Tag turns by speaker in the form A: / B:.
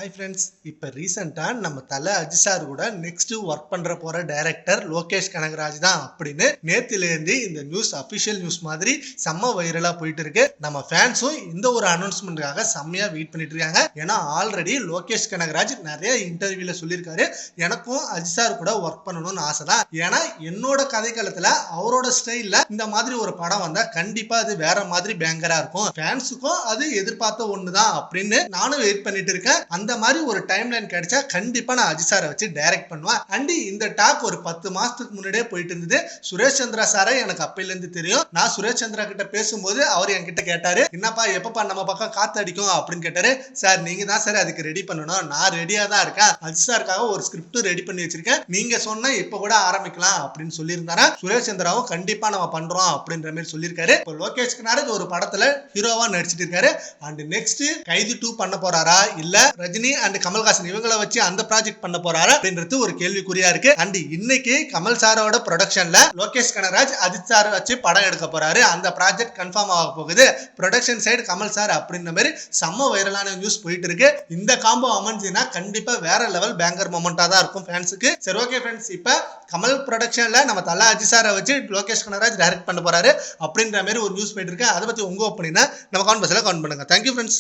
A: Hi friends, இப்போ ரீசெண்டாக நம்ம தலை அஜித் சார் கூட நெக்ஸ்ட் ஒர்க் பண்ணுற போகிற டைரக்டர் லோகேஷ் கனகராஜ் தான் அப்படின்னு நேற்றுலேருந்து இந்த நியூஸ் அஃபிஷியல் நியூஸ் மாதிரி செம்ம வைரலாக போயிட்டு இருக்கு. நம்ம ஃபேன்ஸும் இந்த ஒரு அனௌன்ஸ்மெண்ட்டுக்காக செம்மையாக வெயிட் பண்ணிட்டு இருக்காங்க. ஏன்னா ஆல்ரெடி லோகேஷ் கனகராஜ் நிறைய இன்டர்வியூல சொல்லியிருக்காரு, எனக்கும் அஜித் சார் கூட ஒர்க் பண்ணணும்னு ஆசை தான். ஏன்னா என்னோட கதைக்களத்தில் அவரோட ஸ்டைலில் இந்த மாதிரி ஒரு படம் வந்தால் கண்டிப்பாக அது வேற மாதிரி பேங்கராக இருக்கும், ஃபேன்ஸுக்கும் அது எதிர்பார்த்த ஒன்று தான் அப்படின்னு நானும் வெயிட் பண்ணிட்டு இருக்கேன். அந்த மாதிரி ஒரு டைம் லைன் கிடைச்சா கண்டிப்பா நான் அஜித் சாரை வச்சு டைரக்ட் பண்ணுவேன். அண்ட் இந்த டாக் ஒரு 10 மாசத்துக்கு முன்னாடியே போயிட்டு இருந்தது. சுரேஷ் சந்திரா சாரை எனக்கு அப்பையில இருந்து தெரியும். நான் சுரேஷ் சந்திரா கிட்ட பேசும்போது அவர் என்கிட்ட கேட்டாரு, என்னப்பா எப்பப்பா நம்ம பக்கம் காத்து அடிக்கும் அப்படின்னு கேட்டாரு. சார் நீங்க தான் சார் அதுக்கு ரெடி பண்ணணும், நான் ரெடியா தான் இருக்கேன், அஜித் சாருக்காக ஒரு ஸ்கிரிப்ட் ரெடி பண்ணி வச்சிருக்கேன், நீங்க சொன்னா இப்ப கூட ஆரம்பிக்கலாம் அப்படின்னு சொல்லியிருந்தாரா. சுரேஷ் சந்திராவும் கண்டிப்பா நம்ம பண்றோம் அப்படின்ற மாதிரி சொல்லியிருக்காரு. இப்போ லோகேஷ் கனகராஜ் ஒரு படத்துல ஹீரோவா நடிச்சிட்டு இருக்காரு. அண்ட் நெக்ஸ்ட் கைது 2 பண்ண போறாரா இல்ல ரஜினி அண்ட் கமல்ஹாசன் இவங்களை வச்சு அந்த ப்ராஜெக்ட் பண்ண போறாரா அப்படின்றது ஒரு கேள்விக்குறியா இருக்கு. அண்ட் இன்னைக்கு கமல் சாரோட ப்ரொடக்ஷன்ல லோகேஷ் கனகராஜ் அஜித் சார் வச்சு படம் எடுக்க போறாரு. அந்த ப்ராஜெக்ட் கன்ஃபார்ம் ஆக போகுது. ப்ரொடக்ஷன் சைடு கமல் சார் அப்படின்ற மாதிரி செம்ம வைரலான நியூஸ் போயிட்டு இருக்கு. இந்த காம்போ அமைஞ்சுன்னா கண்டிப்பா வேற லெவல் பேங்கர் மொமெண்டா தான் இருக்கும் ஃபேன்ஸுக்கு. சரி, ஓகே ஃப்ரெண்ட்ஸ், இப்ப கமல் ப்ரொடக்ஷன்ல நம்ம தல அஜித் சாரை வச்சு லோகேஷ் கனகராஜ் டைரக்ட் பண்ண போறாரு அப்படின்ற மாதிரி ஒரு நியூஸ் போயிட்டு இருக்கு. அதை பத்தி உங்க ஒப்பீனியனை நம்ம கமெண்ட் பாக்ஸ்ல கமெண்ட் பண்ணுங்க. Thank you friends.